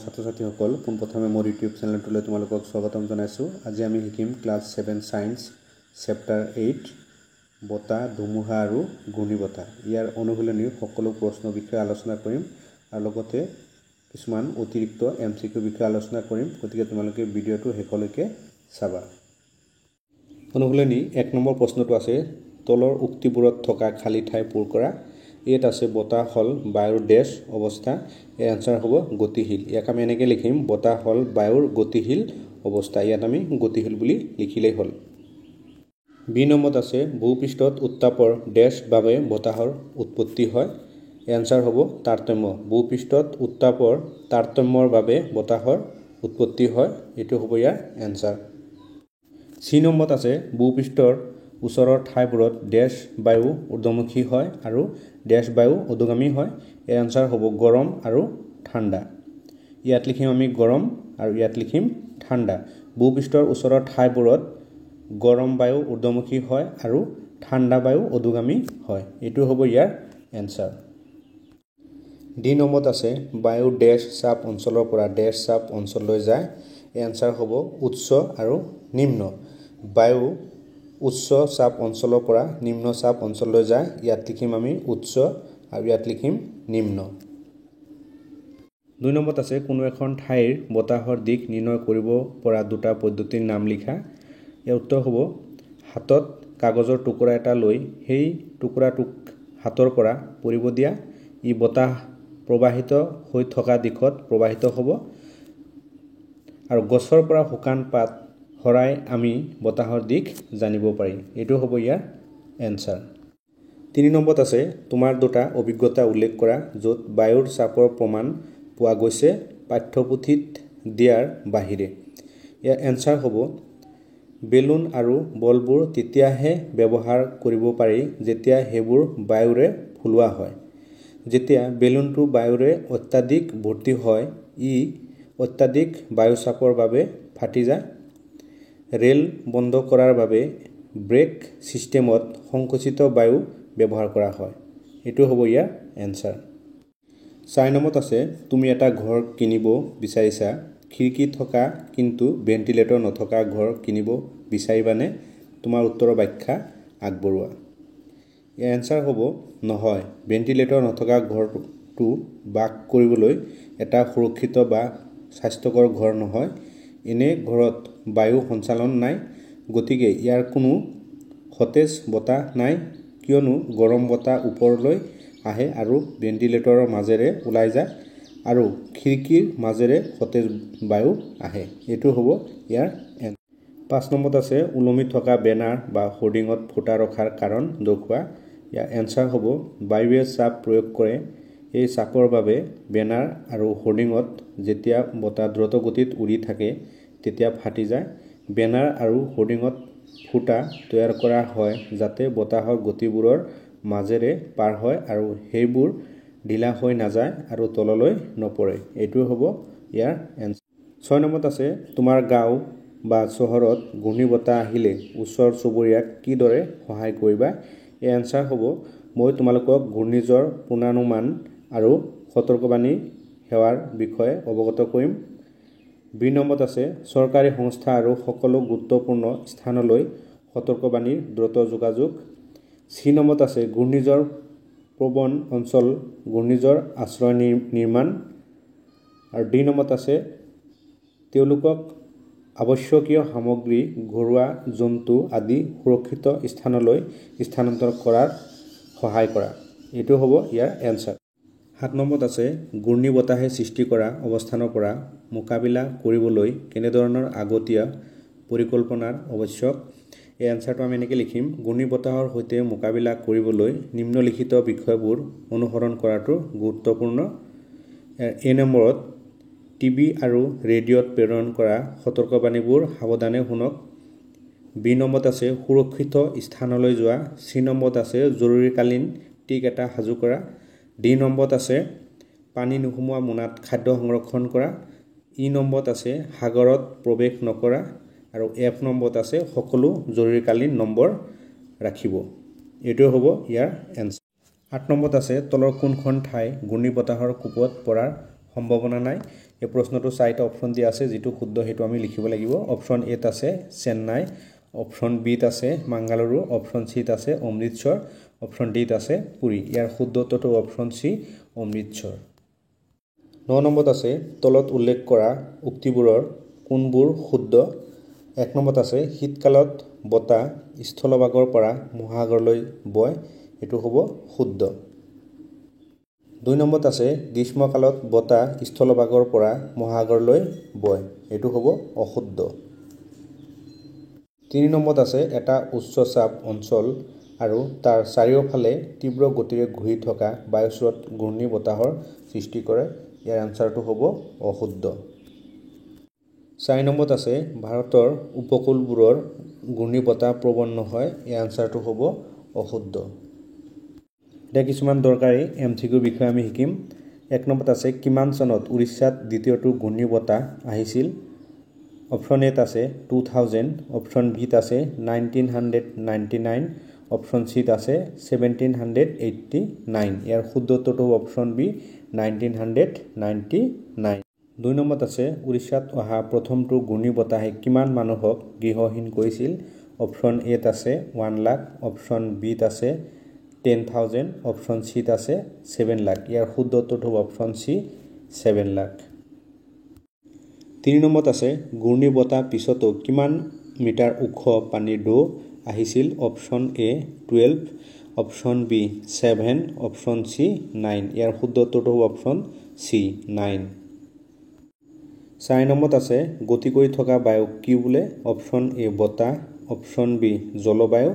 ছাত্ৰ ছাত্ৰীসকল পোনপ্ৰথমে মোৰ ইউটিউব চেনেলটোলৈ তোমালোকক স্বাগতম জনাইছোঁ। আজি আমি শিকিম ক্লাছ 7 সায়েন্স চেপ্টাৰ 8 বতাহ, ধুমুহা আৰু ঘূৰ্ণীবতাহ। ইয়াৰ অনুশীলনীৰ সকলো প্ৰশ্নৰ বিষয়ে আলোচনা কৰিম আৰু লগতে কিছুমান অতিৰিক্ত MCQ বিষয়ে আলোচনা কৰিম। গতিকে তোমালোকে ভিডিঅ'টো শেষলৈকে চাবা। অনুশীলনী 1 নম্বৰ প্ৰশ্নটো আছে তলৰ উক্তিবোৰত থকা খালী ঠাই পূৰ কৰা। ইয়াত আছে বতাহ হল বায়ুৰ ডেশ অৱস্থা। এৰ আনসাৰ হব গতিশীল। ইয়াক আমি এনেকৈ লিখিম বতাহ হল বায়ুৰ গতিশীল অৱস্থা। ইয়াত আমি গতিশীল বুলি লিখিলেই হল। বি নম্বৰত আছে ভূপৃষ্ঠত উত্তাপৰ ডেশ বাবে বতাহৰ উৎপত্তি হয়। এৰ আনসাৰ হব তাৰতম্য। ভূপৃষ্ঠত উত্তাপৰ তাৰতম্যৰ বাবে বতাহৰ উৎপত্তি হয়। এইটো হ'ব ইয়াৰ এনসাৰ। সি নম্বৰত আছে ভূপৃষ্ঠৰ ওচৰৰ ঠাইবোৰত ডেশ বায়ু ঊৰ্ধ্বমুখী হয় আৰু ডেশ বায়ু অধোগামী হয়। এৰ আনসাৰ হব গৰম আৰু ঠাণ্ডা। ইয়াত লিখিম আমি গৰম আৰু ইয়াত লিখিম ঠাণ্ডা। ভূপৃষ্ঠৰ ওচৰৰ ঠাইবোৰত গৰম বায়ু ঊৰ্ধ্বমুখী হয় আৰু ঠাণ্ডা বায়ু অধোগামী হয়। এইটো হ'ব ইয়াৰ এনসাৰ। ডি নম্বৰত আছে বায়ু ডেশ চাপ অঞ্চলৰ পৰা ডেশ চাপ অঞ্চললৈ যায়। এই আনসাৰ হ'ব উচ্চ আৰু নিম্ন। বায়ু উচ্চ চাপ অঞ্চলৰ পৰা নিম্ন চাপ অঞ্চললৈ যায়। ইয়াত লিখিম আমি উচ্চ আৰু ইয়াত লিখিম নিম্ন। 2 নম্বৰত আছে কোনো এখন ঠাইৰ বতাহৰ দিশ নিৰ্ণয় কৰিব পৰা দুটা পদ্ধতিৰ নাম লিখা। ইয়াৰ উত্তৰ হ'ব হাতত কাগজৰ টুকুৰা এটা লৈ সেই টুকুৰাটোক হাতৰ পৰা পৰিব দিয়া। ই বতাহ প্ৰবাহিত হৈ থকা দিশত প্ৰবাহিত হ'ব আৰু গছৰ পৰা শুকান পাত হৰাই আমি বতাহৰ দিশ জানিব পাৰি। এইটো হ'ব ইয়াৰ এনসাৰ। 3 নম্বৰত আছে তোমাৰ দুটা অভিজ্ঞতা উল্লেখ কৰা য'ত বায়ুৰ চাপৰ প্ৰমাণ পোৱা গৈছে পাঠ্যপুথিত দিয়াৰ বাহিৰে। ইয়াৰ এনসাৰ হ'ব বেলুন আৰু বলবোৰ তেতিয়াহে ব্যৱহাৰ কৰিব পাৰি যেতিয়া সেইবোৰ বায়ুৰে ফুলোৱা হয়। যেতিয়া বেলুনটো বায়ুৰে অত্যাধিক ভৰ্তি হয় ই অত্যাধিক বায়ুচাপৰ বাবে ফাটি যায়। ৰেল বন্ধ কৰাৰ বাবে ব্ৰেক সিস্টেমত সংকুচিত বায়ু ব্যৱহাৰ কৰা হয়। এইটো হ'ব ইয়াৰ এনসাৰ। 4 নম্বৰত আছে তুমি এটা ঘৰ কিনিব বিচাৰিছা খিৰিকী থকা কিন্তু ভেন্টিলেটৰ নথকা ঘৰ কিনিব বিচাৰিবানে? তোমাৰ উত্তৰৰ ব্যাখ্যা আগবঢ়োৱা। ইয়াৰ এনসাৰ হ'ব নহয়। ভেন্টিলেটৰ নথকা ঘৰটো বাস কৰিবলৈ এটা সুৰক্ষিত বা স্বাস্থ্যকৰ ঘৰ নহয়। এনে ঘৰত বায়ু সঞ্চালন নাই। গতিকে ইয়াৰ কোনো সতেজ বতাহ নাই কিয়নো গৰম বতাহ ওপৰলৈ আহে আৰু ভেন্টিলেটৰৰ মাজেৰে ওলাই যায় আৰু খিৰিকীৰ মাজেৰে সতেজ বায়ু আহে। এইটো হ'ব ইয়াৰ এনসাৰ। 5 নম্বৰত আছে ওলমি থকা বেনাৰ বা হোৰ্ডিঙত ফুটা ৰখাৰ কাৰণ দেখুওৱা। ইয়াৰ এনসাৰ হ'ব বায়ুৱে চাপ প্ৰয়োগ কৰে। এই চাপৰ বাবে বেনাৰ আৰু হোৰ্ডিঙত যেতিয়া বতাহ দ্ৰুত গতিত উৰি থাকে তেতিয়া ফাটি যায়। বেনাৰ আৰু হোৰ্ডিঙত ফুটা তৈয়াৰ কৰা হয় যাতে বতাহৰ গতিবোৰৰ মাজেৰে পাৰ হয় আৰু সেইবোৰ ঢিলা হৈ নাযায় আৰু তললৈ নপৰে। এইটো হ'ব ইয়াৰ এনসাৰ। 6 নম্বৰত আছে তোমাৰ গাঁও বা চহৰত ঘূৰ্ণীবতাহ আহিলে ওচৰ চুবুৰীয়াক কিদৰে সহায় কৰিবা? এই এনসাৰ হ'ব মই তোমালোকক ঘূৰ্ণীঝড় পূৰ্বানুমান আৰু সতৰ্কবাণী সেৱাৰ বিষয়ে অৱগত কৰিম। বি নম্বৰত আছে চৰকাৰী সংস্থা আৰু সকলো গুৰুত্বপূৰ্ণ স্থানলৈ সতৰ্কবাণীৰ দ্ৰুত যোগাযোগ। চি নম্বৰত আছে ঘূৰ্ণীঝড় প্ৰৱণ অঞ্চল ঘূৰ্ণীঝড় আশ্ৰয় নিৰ্মাণ আৰু ডি নম্বৰত আছে তেওঁলোকক আৱশ্যকীয় সামগ্ৰী ঘৰুৱা জন্তু আদি সুৰক্ষিত স্থানলৈ স্থানান্তৰ কৰাত সহায় কৰা। এইটো হ'ব ইয়াৰ এনসাৰ। 7 নম্বৰত আছে ঘূৰ্ণী বতাহে সৃষ্টি কৰা অৱস্থানৰ পৰা মোকাবিলা কৰিবলৈ কেনেধৰণৰ আগতীয়া পৰিকল্পনাৰ আৱশ্যক? এই এনসাৰটো আমি এনেকৈ লিখিম ঘূৰ্ণী বতাহৰ সৈতে মোকাবিলা কৰিবলৈ নিম্নলিখিত বিষয়বোৰ অনুসৰণ কৰাটো গুৰুত্বপূৰ্ণ। এ নম্বৰত টিভি আৰু ৰেডিঅ'ত প্ৰেৰণ কৰা সতৰ্কবাণীবোৰ সাৱধানে শুনক। বি নম্বৰত আছে সুৰক্ষিত স্থানলৈ যোৱা। চি নম্বৰত আছে জৰুৰীকালীন টিক এটা সাজু কৰা। ডি নম্বৰত আছে পানী নোসোমোৱা মোনাত খাদ্য সংৰক্ষণ কৰা। ই নম্বৰত আছে সাগৰত প্ৰৱেশ নকৰা আৰু এফ নম্বৰত আছে সকলো জৰুৰীকালীন নম্বৰ ৰাখিব। এইটো হ'ব ইয়াৰ এনসাৰ। 8 নম্বৰত আছে তলৰ কোনখন ঠাই ঘূৰ্ণীবতাহৰ কোপত পৰাৰ সম্ভাৱনা নাই? এই প্ৰশ্নটো 4টা অপশ্যন দিয়া আছে যেটো শুদ্ধ হেতু আমি লিখিব লাগিব অপশ্যন এ ত আছে চেন্নাই অপশ্যন বি ত আছে মাঙ্গালুৰু অপশ্যন সি ত আছে অমৃতসৰ অপশ্যন ডি ত আছে পুৰী ইয়াৰ শুদ্ধ উত্তৰটো অপশ্যন সি অমৃতসৰ 9 নম্বৰত আছে তলত উল্লেখ কৰা উক্তিবোৰৰ কোনবোৰ শুদ্ধ 1 নম্বৰত আছে শীতকালত বতাহ স্থলভাগৰ পৰা মহাসাগৰলৈ বয় এটো হ'ব শুদ্ধ 2 নম্বৰত আছে গ্ৰীষ্মকালত বতাহ স্থলভাগৰ পৰা মহাসাগৰলৈ বয় এটো হ'ব অশুদ্ধ 3 নম্বৰত আছে এটা উচ্চ চাপ অঞ্চল আৰু তাৰ চাৰিওফালে তীব্ৰ গতিৰে ঘূৰি থকা বায়ুস্ৰোত ঘূৰ্ণী বতাহৰ সৃষ্টি কৰে ইয়াৰ আনসাৰটো হ'ব অশুদ্ধ 4 নম্বৰত আছে ভাৰতৰ উপকূলবোৰৰ ঘূৰ্ণী বতাহ প্ৰবল নহয় ইয়াৰ আনসাৰটো হ'ব অশুদ্ধ এটা কিছুমান দৰকাৰী এমসিকিউ বিষয় আমি শিকিম 1 নম্বৰত আছে কিমান চনত উৰিষ্যাত দ্বিতীয়টো ঘূৰ্ণী বতাহ আহিছিল অপশ্যন এ আছে 2000 অপশ্যন বি আছে 1999 অপশ্যন সি আছে 1789 ইয়াৰ শুদ্ধ উত্তৰটো অপশ্যন বি 1999 2 নম্বৰত আছে উৰিষ্যাত অহা প্ৰথমটো ঘূৰ্ণী বতাহে কিমান মানুহক গৃহহীন কৰিছিল অপশ্যন এ আছে 1 লাখ অপশ্যন বি আছে 10000 অপশ্যন সি আছে 7 লাখ ইয়াৰ শুদ্ধ উত্তৰটো অপশ্যন সি 7 লাখ 3 নম্বৰত আছে ঘূৰ্ণী বতাহ পিছতো কিমান মিটাৰ ওখ পানীৰ ঢৌ আহিছিল option A 12 option B 7 option C 9 ইয়াৰ শুদ্ধ উত্তৰটো অপশ্যন সি 9 4 নম্বৰত আছে গতি কৰি থকা বায়ুক কি বোলে অপশ্যন এ বতাহ অপশ্যন বি জলবায়ু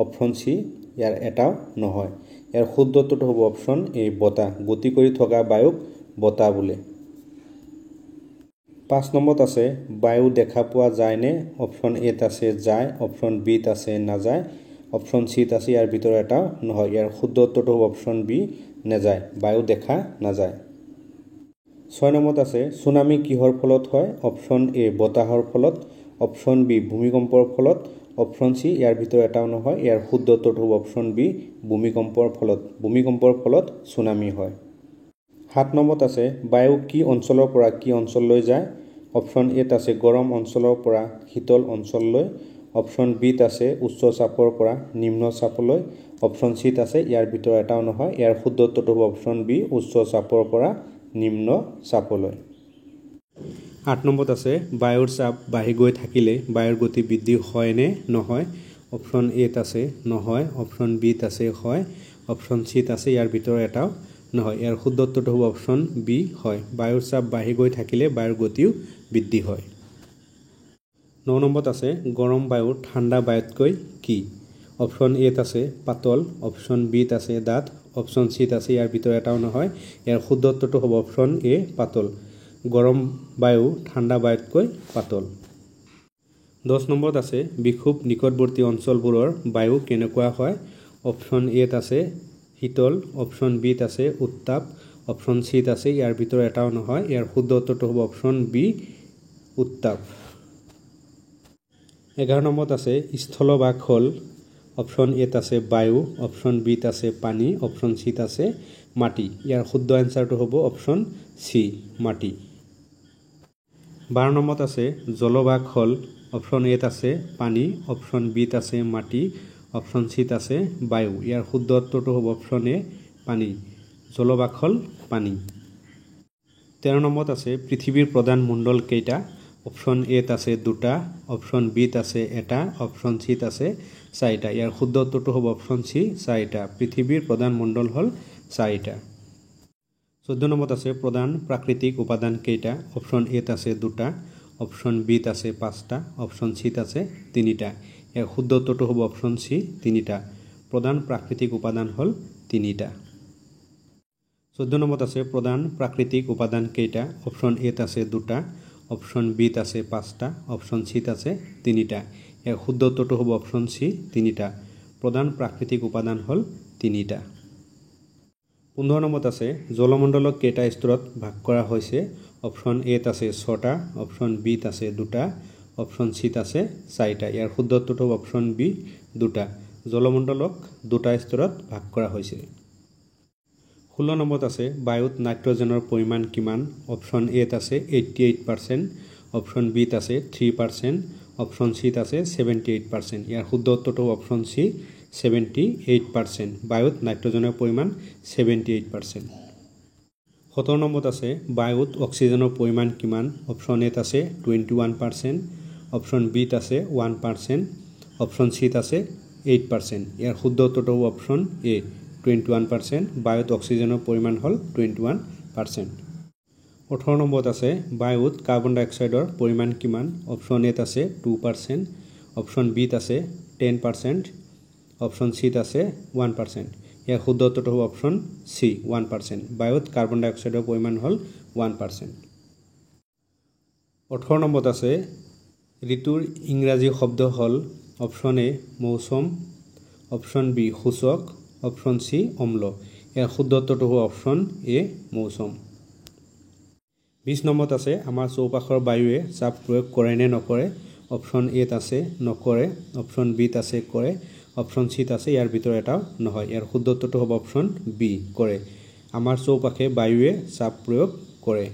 অপশ্যন সি ইয়াৰ এটাও নহয় ইয়াৰ শুদ্ধ উত্তৰটো হ'ব অপশ্যন এ বতাহ গতি কৰি থকা বায়ুক বতাহ বোলে 5 নম্বৰত আছে বায়ু দেখা পোৱা যায় নে অপশ্যন এ ত আছে যায় অপশ্যন বি ত আছে নাযায় অপশ্যন সি ত আছে ইয়াৰ ভিতৰত এটাও নহয় ইয়াৰ শুদ্ধ উত্তৰটো হ'ব অপশ্যন বি নাযায় বায়ু দেখা নাযায় 6 নম্বৰত আছে সুনামি কিহৰ ফলত হয় অপশ্যন এ বতাহৰ ফলত অপশ্যন বি ভূমিকম্পৰ ফলত অপশ্যন সি ইয়াৰ ভিতৰত এটাও নহয় ইয়াৰ শুদ্ধ উত্তৰটো হ'ব অপশ্যন বি ভূমিকম্পৰ ফলত সুনামি হয় 7 নম্বৰত আছে বায়ু কি অঞ্চলৰ পৰা কি অঞ্চললৈ যায় অপশ্যন এ ত আছে গৰম অঞ্চলৰ পৰা শীতল অঞ্চললৈ অপশ্যন বি ত আছে উচ্চ চাপৰ পৰা নিম্ন চাপলৈ অপশ্যন সি ত আছে ইয়াৰ ভিতৰত এটাও নহয় ইয়াৰ শুদ্ধ উত্তৰটো হ'ব অপশ্যন বি উচ্চ চাপৰ পৰা নিম্ন চাপলৈ 8 নম্বৰত আছে বায়ুৰ চাপ বাঢ়ি গৈ থাকিলে বায়ুৰ গতি বৃদ্ধি হয় নে নহয় অপশ্যন এ ত আছে নহয় অপশ্যন বি ত আছে হয় অপশ্যন সি ত আছে ইয়াৰ ভিতৰত এটাও নহয় ইয়াৰ শুদ্ধ উত্তৰটো হ'ব অপশ্যন বি হয় বায়ুৰ চাপ বাঢ়ি গৈ থাকিলে বায়ুৰ গতিও বৃদ্ধি হয় 9 নম্বৰত আছে গৰম বায়ু ঠাণ্ডা বায়ুতকৈ কি অপশ্যন এ ত আছে পাতল অপশ্যন বি ত আছে ডাঠ অপশ্যন সি ত আছে ইয়াৰ ভিতৰত এটাও নহয় ইয়াৰ শুদ্ধ উত্তৰটো হ'ব অপশ্যন এ পাতল গৰম বায়ু ঠাণ্ডা বায়ুতকৈ পাতল 10 নম্বৰত আছে বিক্ষুব্ধ নিকটৱৰ্তী অঞ্চলবোৰৰ বায়ু কেনেকুৱা হয় অপশ্যন এ ত আছে শীতল অপশ্যন বি ত আছে উত্তাপ অপশ্যন সি ত আছে ইয়াৰ ভিতৰত এটাও নহয় ইয়াৰ শুদ্ধ উত্তৰটো হ'ব অপশ্যন বি উত্তাপ 11 নম্বৰত আছে স্থলভাগ হ'ল অপশ্যন এ ত আছে বায়ু অপশ্যন বি ত আছে পানী অপশ্যন সি ত আছে মাটি ইয়াৰ শুদ্ধ আনসাৰটো হ'ব অপশ্যন সি মাটি 12 নম্বৰত আছে জলভাগ হ'ল অপশ্যন এ ত আছে পানী অপশ্যন বি ত আছে মাটি অপশ্যন সি ত আছে বায়ু ইয়াৰ শুদ্ধ উত্তৰটো হ'ব অপশ্যন এ পানী জলভাগ হ'ল পানী 13 নম্বৰত আছে পৃথিৱীৰ প্ৰধান মণ্ডল কেইটা অপশ্যন এ ত আছে দুটা অপশ্যন বি ত আছে এটা অপশ্যন সি ত আছে চাৰিটা ইয়াৰ শুদ্ধ উত্তৰটো হ'ব অপশ্যন সি চাৰিটা পৃথিৱীৰ প্ৰধান মণ্ডল হ'ল চাৰিটা 14 নম্বৰত আছে প্ৰধান প্ৰাকৃতিক উপাদান কেইটা অপশ্যন এ ত আছে দুটা অপশ্যন বি ত আছে পাঁচটা অপশ্যন সি ত আছে তিনিটা ইয়াৰ শুদ্ধ উত্তৰটো হ'ব অপশ্যন সি তিনিটা প্ৰধান প্ৰাকৃতিক উপাদান হ'ল তিনিটা 14 নম্বৰত আছে প্ৰধান প্ৰাকৃতিক উপাদান কেইটা অপশ্যন এ ত আছে দুটা অপশ্যন বি ত আছে পাঁচটা অপশ্যন সি ত আছে তিনিটা ইয়াৰ শুদ্ধ উত্তৰটো হ'ব অপশ্যন সি তিনিটা প্ৰধান প্ৰাকৃতিক উপাদান হ'ল তিনিটা 15 নম্বৰত আছে জলমণ্ডলক কেইটা স্তৰত ভাগ কৰা হৈছে অপশ্যন এ ত আছে 6টা অপশ্যন বি ত আছে দুটা অপশ্যন সি ত আছে চাৰিটা ইয়াৰ শুদ্ধ উত্তৰটো হ'ব অপশ্যন বি দুটা জলমণ্ডলক দুটা স্তৰত ভাগ কৰা হৈছে 16 নম্বৰত আছে বায়ুত নাইট্ৰজেনৰ পৰিমাণ কিমান অপশ্যন এত আছে 88%, অপশ্যন বিত আছে 3%, অপশ্যন চিত আছে 78%। ইয়াৰ শুদ্ধ উত্তৰটো অপশ্যন চি 78%। বায়ুত নাইট্ৰজেনৰ পৰিমাণ 78%। 17 নম্বৰত আছে বায়ুত অক্সিজেনৰ পৰিমাণ কিমান অপশ্যন এত আছে 21%, অপশ্যন বিত আছে 1%, অপশ্যন চিত আছে 8%। ইয়াৰ শুদ্ধ উত্তৰটো অপশ্যন এ 21%। বায়ুত অক্সিজেনৰ পৰিমাণ হ'ল 21%। 18 নম্বৰত আছে বায়ুত কাৰ্বন ডাই অক্সাইডৰ পৰিমাণ কিমান অপশ্যন এত আছে 2%, অপশ্যন বিত আছে 10%, অপশ্যন চিত আছে 1%। ইয়াৰ শুদ্ধ উত্তৰটো হ'ব অপশ্যন চি 1%। বায়ুত কাৰ্বন ডাই অক্সাইডৰ পৰিমাণ হ'ল 1%। 18 নম্বৰত আছে ঋতুৰ ইংৰাজী শব্দ হ'ল অপশ্যন এ মৌচুম, অপশ্যন বি সূচক, অপশ্যন চি অম্ল। ইয়াৰ শুদ্ধ উত্তৰটো হ'ব অপশ্যন এ মৌচুম। 20 নম্বৰত আছে আমাৰ চৌপাশৰ বায়ুৱে চাপ প্ৰয়োগ কৰে নে নকৰে অপশ্যন এত আছে নকৰে, অপশ্যন বিত আছে কৰে, অপশ্যন চিত আছে ইয়াৰ ভিতৰত এটাও নহয়। ইয়াৰ শুদ্ধ উত্তৰটো হ'ব অপশ্যন বি কৰে। আমাৰ চৌপাশে বায়ুৱে চাপ প্ৰয়োগ কৰে।